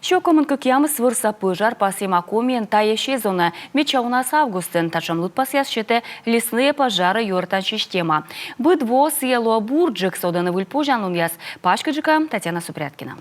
Щокомынкы киямыс вырса пыжар пасема комен таящей зона меча у нас августен тачам лут пасяс щете лесные пожары юртан система. Быдво съело бурджик соданы выльпужан уньяс. Пашкаджика Татьяна Супряткина.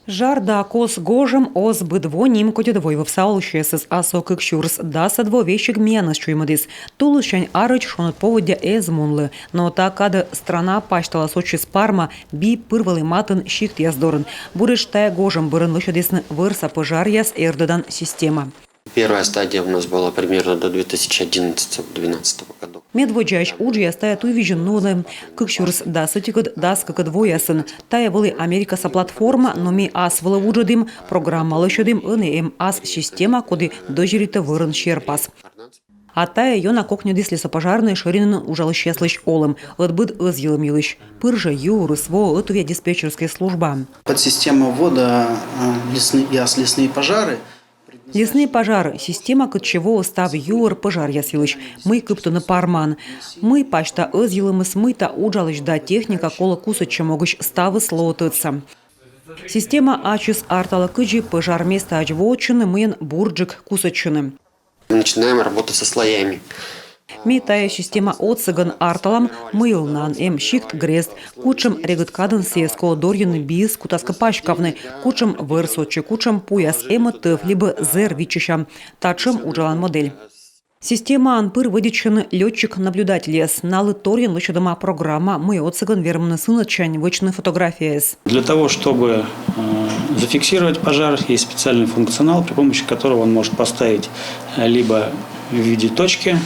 Жар да кос гожем оз быдво ним котедвой вовсаул щесес асо кыкщурс да садво вещик миянас чуймадис. Тулущань арыч шонут поводя эзмунлы. Но та када страна паштала сочи спарма би пырвалы матын щихт яздорын. Бурыш тая гожем бырын лышадисны вырса пожар яс эрдадан система. Первая стадия у нас была примерно до 2011-2012 года. Медводжач уджия стая туйвижен ноды, кыкщурс да сытикад да скакадвоясын. Тая вылы Америкаса платформа, но ми ас вылы уджадым, программа лышадым НМ ас система, коды дожирита вырын щерпас. А тая йона кокню дис лесопожарной ширинын ужалы щеслыч олым, отбыт ызйылым йылыч. Пыржа юры сво отувя диспетчерская служба. Подсистема ввода лесные пожары. Лесные пожары. Система кычево став юр пожар ясилыч. Мы кыптыны парман. Мы пачта ызйылымыс мыта уджалыч да техника кола кусыча могыч ставы слотыться. Система ачыс артала кыджи пожар места ачвочыны мыен бурджик кусычыны. Начинаем работать со слоями. Метая система отсыган арталам мыйлнан щикт грест, кучем регыткадын сеско дорьяны биз кутаска пачкавны, кучем вырсочи, кучем пуяс тыв, либо зер вичищам, тачем уджалан модель. Система анпыр выдичен летчик-наблюдатель яс, налы торьян лычадама программа мы отсыган вермны сынычань вычны фотография яс. Для того, чтобы зафиксировать пожар, есть специальный функционал, при помощи которого он может поставить либо в виде точки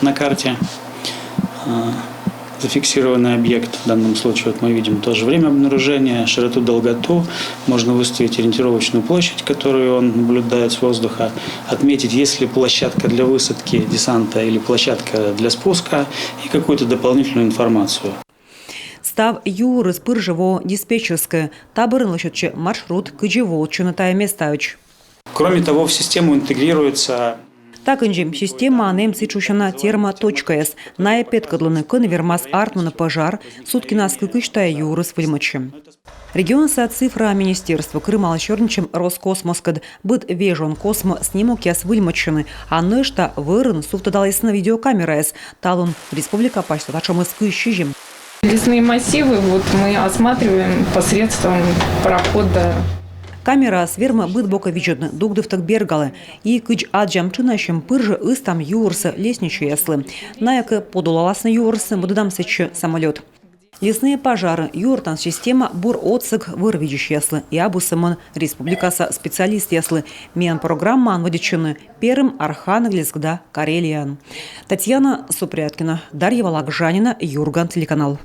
на карте зафиксированный объект. В данном случае вот мы видим тоже время обнаружения, широту, долготу. Можно выставить ориентировочную площадь, которую он наблюдает с воздуха. Отметить, есть ли площадка для высадки десанта или площадка для спуска и какую-то дополнительную информацию. Став юры спыржево диспетчерская, таборын лышадче маршрут кыджево чунатая местач. Кроме того, в систему интегрируется Так инжим система анем сычушана термоточкаяс. Ная петкадланы кын вермас артмана пожар, сутки нас кыкыштая юрыс выльмачем. Регионса цифра министерства Крыма черничем Роскосмоскад быт вежон космо снимок яс выльмачены, а нышта вырын суфтадалась на видеокамераяс. Талун республика пачта тачем искыщижем. Лесные массивы вот мы осматриваем посредством прохода. Камера сверма быт бока виджетны, дугдывтак бергалы. И кыч аджам чынащем пыржыыстам юрсы лесничу яслы. Наяка подулаласны юрсы будадам сычы самолет. Лесные пожары, юртан система бур отсык вырвидиш яслы. И абусымын республикаса специалист яслы. Мен программа анвадичыны Перым, Архангельск да Карелиян. Татьяна Супряткина, Дарья Валагжанина, Юрган, телеканал.